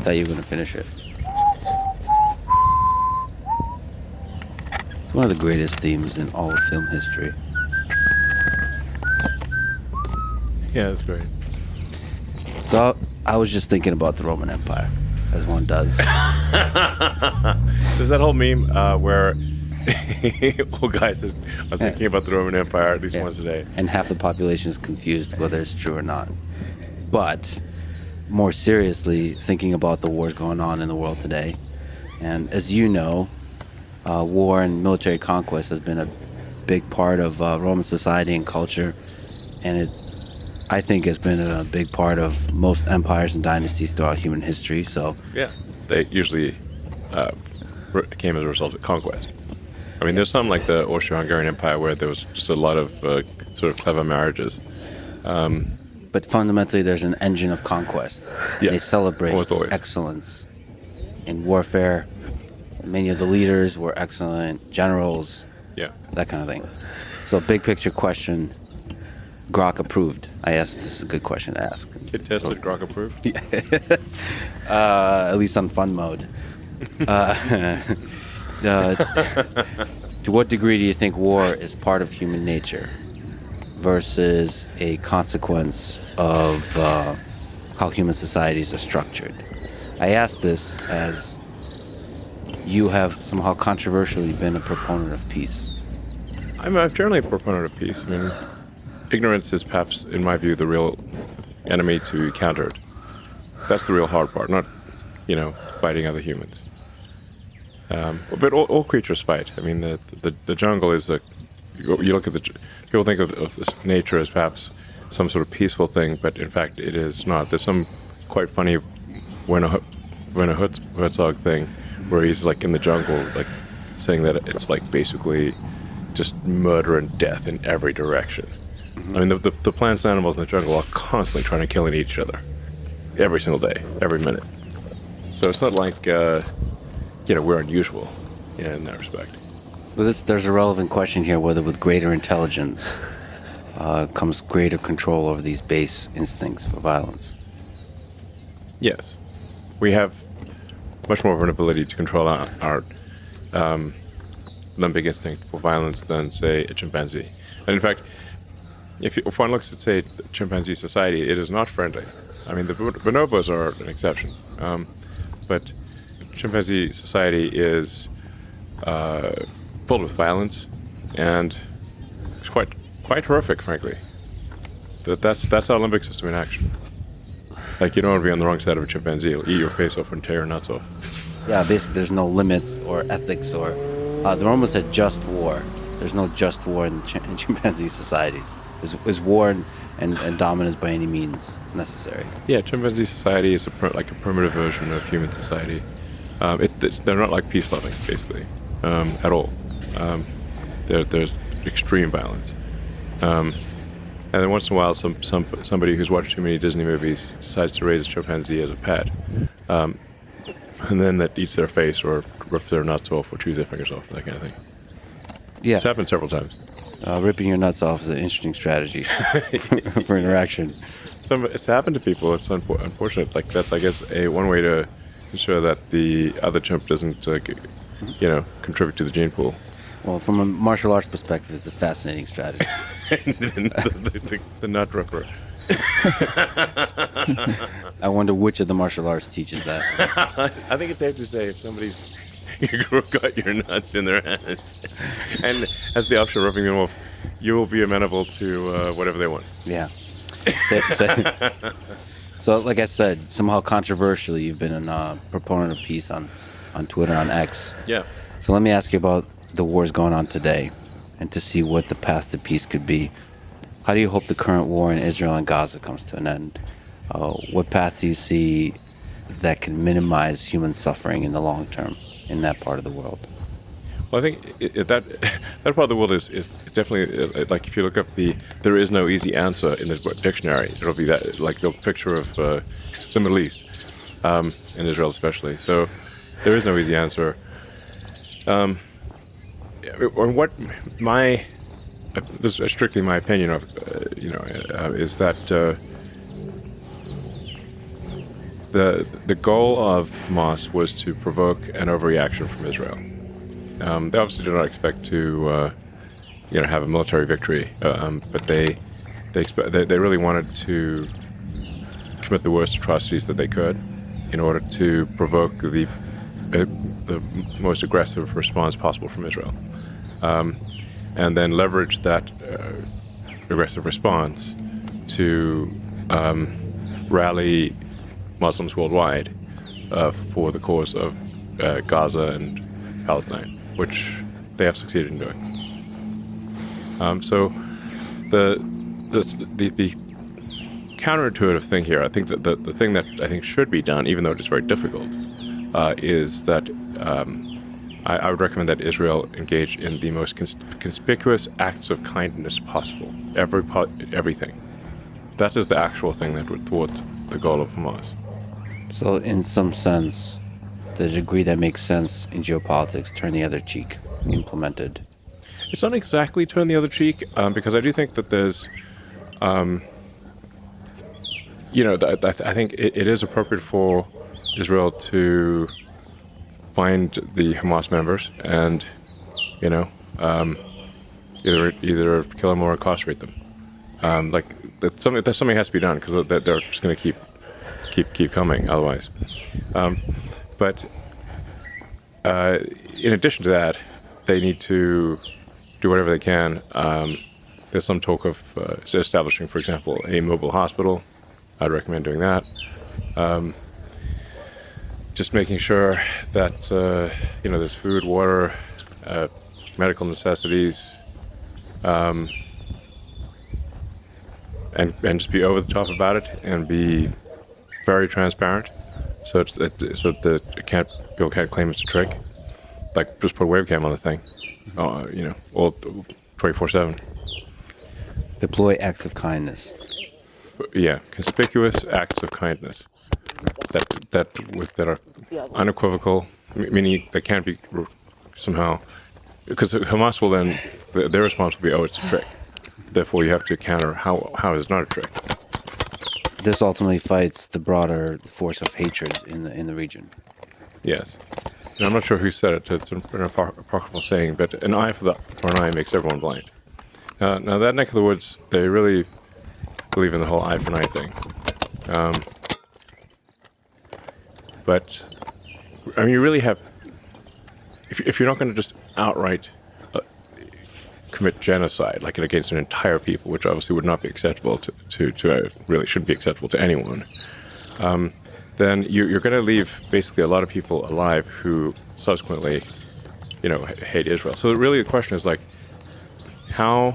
thought you were going to finish it. It's one of the greatest themes in all of film history. Yeah, that's great. So I was just thinking about the Roman Empire, as one does. There's that whole meme where old guys are thinking about the Roman Empire at least once a day. And half the population is confused whether it's true or not. But more seriously, thinking about the wars going on in the world today. And as you know, war and military conquest has been a big part of Roman society and culture. And it, I think, has been a big part of most empires and dynasties throughout human history. So Yeah, they usually came as a result of conquest. I mean, there's some like the Austro-Hungarian Empire where there was just a lot of sort of clever marriages. but fundamentally, there's an engine of conquest. Yeah, They celebrate almost always. excellence in warfare. Many of the leaders were excellent generals, Yeah. that kind of thing. So, big picture question, Grok approved. I asked, this is a good question to ask. Kid tested, Grok approved. At least on fun mode. To what degree do you think war is part of human nature versus a consequence of how human societies are structured? I ask this as you have somehow controversially been a proponent of peace. I'm generally a proponent of peace. I mean, ignorance is perhaps, in my view, the real enemy to be countered. That's the real hard part, not, fighting other humans. But all creatures fight. I mean, the jungle is you look at people think of this nature as perhaps some sort of peaceful thing, but in fact it is not. There's some quite funny Werner Herzog thing where he's like in the jungle, like saying that it's like basically just murder and death in every direction. I mean, the plants and animals in the jungle are constantly trying to kill each other every single day, every minute. So it's not like we're unusual, in that respect. Well, there's a relevant question here whether with greater intelligence comes greater control over these base instincts for violence. Yes, we have much more of an ability to control our limbic instinct for violence than, say, a chimpanzee. And in fact, if one looks at, say, chimpanzee society, it is not friendly. I mean, the bonobos are an exception, but chimpanzee society is filled with violence, and it's quite horrific, frankly. That's our limbic system in action. Like, you don't want to be on the wrong side of a chimpanzee. It'll eat your face off and tear your nuts off. Yeah, basically there's no limits or ethics or... the Romans had just war. There's no just war in chimpanzee societies. Is war and dominance by any means necessary? Yeah, chimpanzee society is like a primitive version of human society. They're not like peace-loving, basically, at all. There's extreme violence. And then once in a while, somebody who's watched too many Disney movies decides to raise a chimpanzee as a pet. And then that eats their face or rips their nuts off or chews their fingers off, that kind of thing. Yeah. It's happened several times. Ripping your nuts off is an interesting strategy for interaction. It's happened to people. It's unfortunate. Like, that's, I guess, one way to ensure that the other chimp doesn't, contribute to the gene pool. Well, from a martial arts perspective, it's a fascinating strategy. the nut ripper. I wonder which of the martial arts teaches that. I think it's safe to say if somebody's got your nuts in their hands and has the option of ripping them off, you will be amenable to whatever they want. Yeah. Safe to say. So, like I said, somehow controversially, you've been a proponent of peace on Twitter, on X. Yeah. So let me ask you about the wars going on today and to see what the path to peace could be. How do you hope the current war in Israel and Gaza comes to an end? What path do you see that can minimize human suffering in the long term in that part of the world? Well, I think that part of the world is definitely, like, if you look up there is no easy answer in the dictionary. It'll be that, like, the picture of the Middle East, in Israel especially. So there is no easy answer. This is strictly my opinion of, is that the goal of Hamas was to provoke an overreaction from Israel. They obviously did not expect to, have a military victory, but they really wanted to commit the worst atrocities that they could in order to provoke the most aggressive response possible from Israel, and then leverage that aggressive response to rally Muslims worldwide for the cause of Gaza and Palestine, which they have succeeded in doing. So the counterintuitive thing here, I think that the thing that I think should be done, even though it is very difficult, is that I would recommend that Israel engage in the most conspicuous acts of kindness possible. Everything. That is the actual thing that would thwart the goal of Hamas. So in some sense, the degree that makes sense in geopolitics, turn the other cheek, implemented. It's not exactly turn the other cheek, because I do think that there's, I think it is appropriate for Israel to find the Hamas members and, either kill them or incarcerate them. That's something has to be done, because they're just going to keep coming otherwise. But in addition to that, they need to do whatever they can. There's some talk of establishing, for example, a mobile hospital. I'd recommend doing that. Just making sure that there's food, water, medical necessities, and just be over the top about it and be very transparent, so that people can't claim it's a trick. Like, just put a webcam on the thing, all 24/7. Deploy acts of kindness. Yeah, conspicuous acts of kindness that are unequivocal, meaning they can't be somehow, because Hamas will then, their response will be, oh, it's a trick. Therefore, you have to counter how is it not a trick. This ultimately fights the broader force of hatred in the region. Yes. And I'm not sure who said it. It's an apocryphal saying, but an eye for an eye makes everyone blind. Now, that neck of the woods, they really believe in the whole eye for an eye thing. But, I mean, you really have... If you're not going to just outright commit genocide, like against an entire people, which obviously would not be acceptable to really shouldn't be acceptable to anyone, then you're going to leave basically a lot of people alive who subsequently, hate Israel. So really the question is, like, how,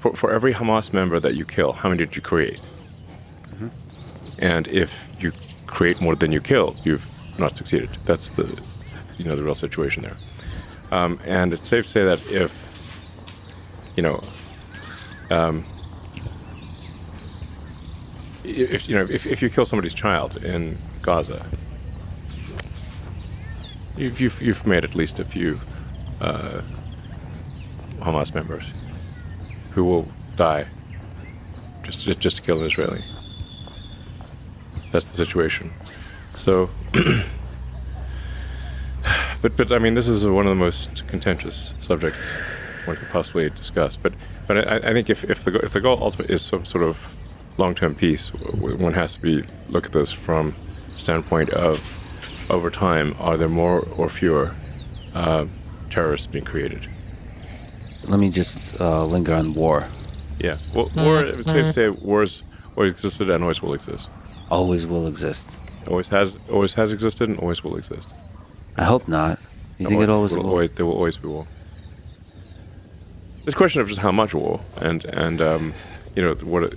for every Hamas member that you kill, how many did you create? Mm-hmm. And if you create more than you kill, you've not succeeded. That's the real situation there. And it's safe to say that if if you kill somebody's child in Gaza, you've made at least a few Hamas members who will die just to kill an Israeli. That's the situation. So, but I mean, this is one of the most contentious subjects one could possibly discuss. But I think if the goal ultimately is some sort of long-term peace, one has to look at this from the standpoint of, over time, are there more or fewer terrorists being created? Let me just linger on war. Yeah. Well, war, it's safe to say wars always existed and always will exist. Always will exist. Always has existed and always will exist. I hope not. You think it always will? There will always be war. It's a question of just how much war, and what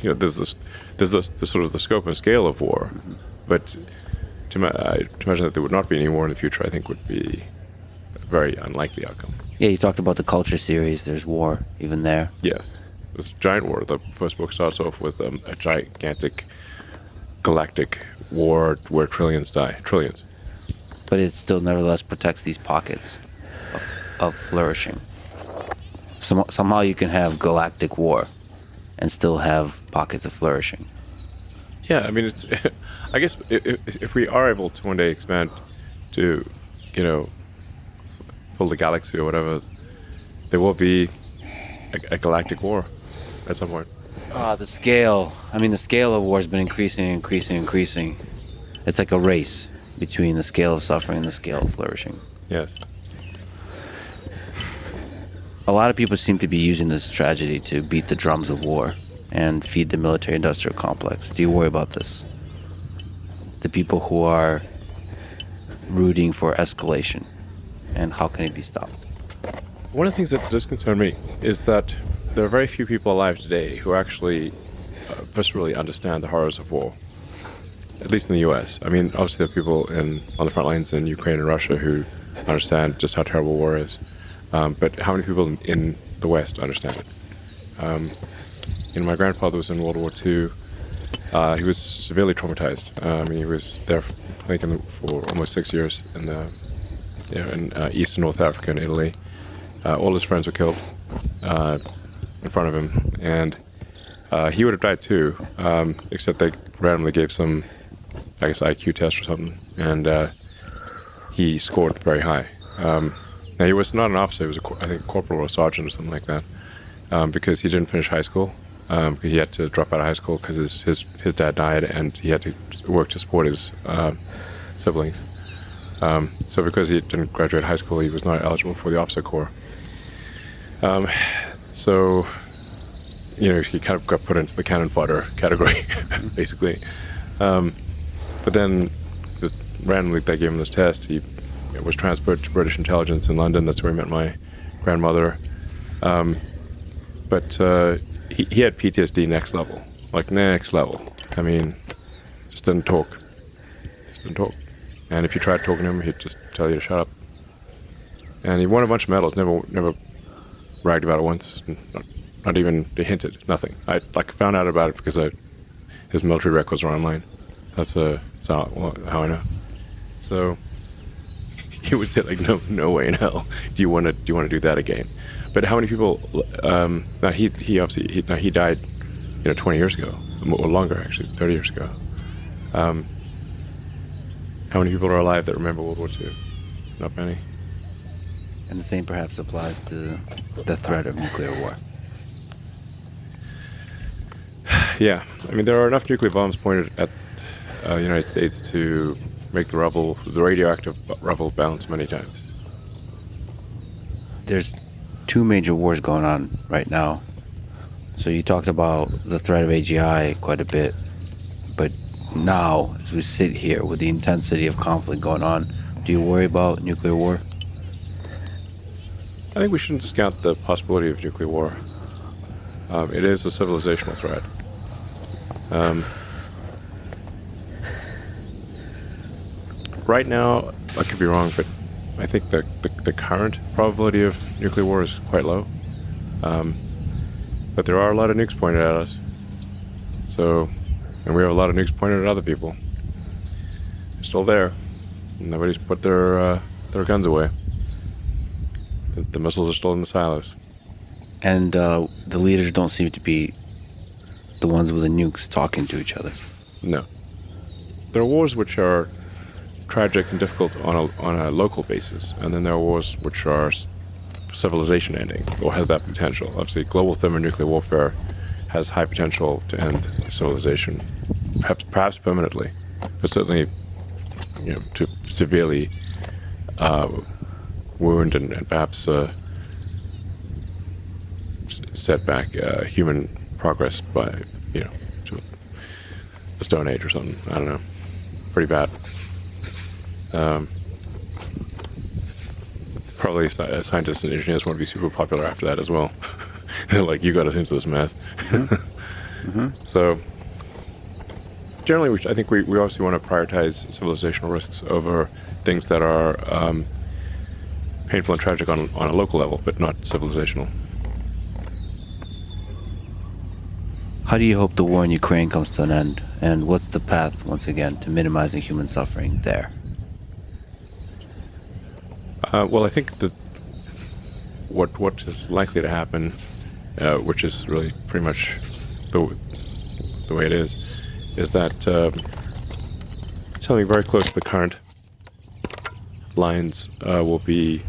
there's the sort of the scope and scale of war, mm-hmm. But to imagine that there would not be any war in the future, I think would be a very unlikely outcome. Yeah, you talked about the culture series. There's war even there. Yeah, it's a giant war. The first book starts off with a gigantic galactic war where trillions die. Trillions. But it still nevertheless protects these pockets of flourishing. Somehow you can have galactic war and still have pockets of flourishing. Yeah, I mean, it's. I guess if we are able to one day expand to, you know, fill the galaxy or whatever, there will be a galactic war at some point. The scale. I mean, the scale of war has been increasing, increasing, increasing. It's like a race between the scale of suffering and the scale of flourishing. Yes. A lot of people seem to be using this tragedy to beat the drums of war and feed the military-industrial complex. Do you worry about this? The people who are rooting for escalation, and how can it be stopped? One of the things that does concern me is that there are very few people alive today who actually viscerally understand the horrors of war, at least in the U.S. I mean, obviously there are people on the front lines in Ukraine and Russia who understand just how terrible war is. But how many people in the West understand it? My grandfather was in World War II. He was severely traumatized. He was there, I think, for almost 6 years in East and North Africa and Italy. All his friends were killed in front of him, and he would have died too, except they randomly gave some, I guess, IQ test or something, and he scored very high. Now, he was not an officer, he was, I think, a corporal or a sergeant or something like that, because he didn't finish high school. He had to drop out of high school because his dad died, and he had to work to support his siblings. So because he didn't graduate high school, he was not eligible for the officer corps. So, he kind of got put into the cannon fodder category, basically. But then, randomly, they gave him this test. He was transferred to British intelligence in London. That's where he met my grandmother. But he had PTSD next level. Like, next level. I mean, just didn't talk. And if you tried talking to him, he'd just tell you to shut up. And he won a bunch of medals, never bragged about it once. Not even hinted, nothing. I found out about it because his military records are online. That's how I know. So he would say, like, no way in hell do you want to do that again. But how many people? Now he obviously he died 20 years ago, or longer actually, 30 years ago. How many people are alive that remember World War II? Not many. And the same perhaps applies to the threat of nuclear war. Yeah, I mean, there are enough nuclear bombs pointed at the United States to make the radioactive rubble bounce many times. There's two major wars going on right now. So you talked about the threat of AGI quite a bit, but now, as we sit here with the intensity of conflict going on, do you worry about nuclear war? I think we shouldn't discount the possibility of nuclear war. It is a civilizational threat. Right now, I could be wrong, but I think the current probability of nuclear war is quite low. But there are a lot of nukes pointed at us. And we have a lot of nukes pointed at other people. They're still there. Nobody's put their guns away. The missiles are still in the silos. And the leaders don't seem to be the ones with the nukes talking to each other. No. There are wars which are tragic and difficult on a local basis, and then there are wars which are civilization ending, or has that potential. Obviously, global thermonuclear warfare has high potential to end civilization, perhaps permanently, but certainly, to severely wound and perhaps set back human progress by, to the Stone Age or something. I don't know. Pretty bad. Probably scientists and engineers want to be super popular after that as well. They're like, you got us into this mess. Mm-hmm. So, generally, I think we obviously want to prioritize civilizational risks over things that are painful and tragic on a local level, but not civilizational. How do you hope the war in Ukraine comes to an end? And what's the path, once again, to minimizing human suffering there? Well, I think that what is likely to happen, which is really pretty much the way it is is that something very close to the current lines will be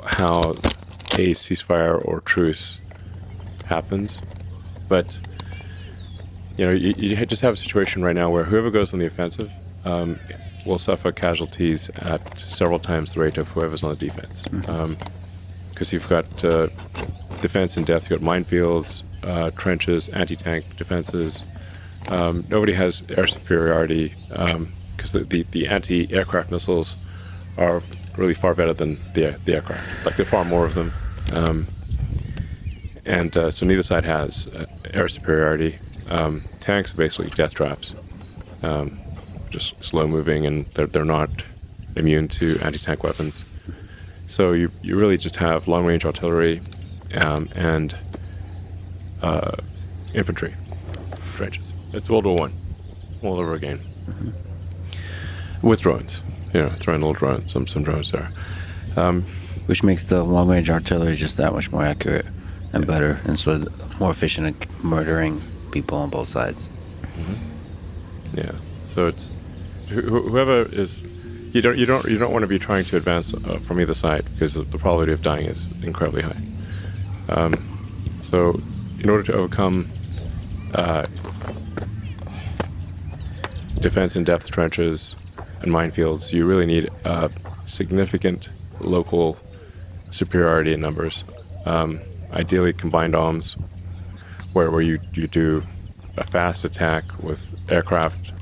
how a ceasefire or truce happens. But you just have a situation right now where whoever goes on the offensive will suffer casualties at several times the rate of whoever's on the defense. Because you've got defense in depth, you've got minefields, trenches, anti-tank defenses. Nobody has air superiority because the anti-aircraft missiles are really far better than the aircraft. Like, there are far more of them. So neither side has air superiority. Tanks are basically death traps, just slow moving, and they're not immune to anti-tank weapons. So you really just have long-range artillery and infantry trenches. It's World War I all over again. With drones, throwing little drones, some drones there. Which makes the long-range artillery just that much more accurate and better, and so more efficient at murdering people on both sides. Yeah. So it's whoever is. You don't want to be trying to advance from either side, because the probability of dying is incredibly high. So in order to overcome defense in depth trenches and minefields, you really need significant local superiority in numbers. Ideally combined arms, where you do a fast attack with aircraft,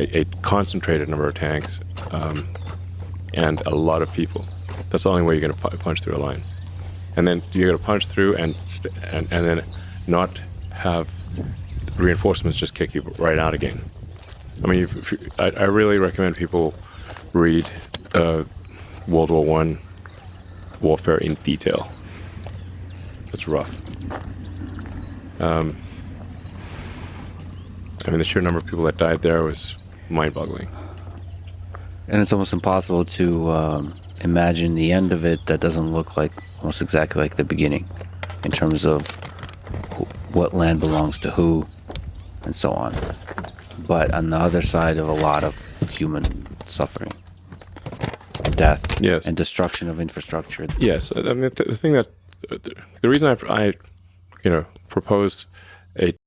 a concentrated number of tanks, and a lot of people. That's the only way you're going to punch through a line. And then you're going to punch through and then not have reinforcements just kick you right out again. I mean, I really recommend people read World War I warfare in detail. It's rough. I mean, the sheer number of people that died there was mind-boggling. And it's almost impossible to imagine the end of it that doesn't look like almost exactly like the beginning, in terms of what land belongs to who, and so on. But on the other side of a lot of human suffering, death, Yes, and destruction of infrastructure. Yes, I mean, the thing that the reason I proposed a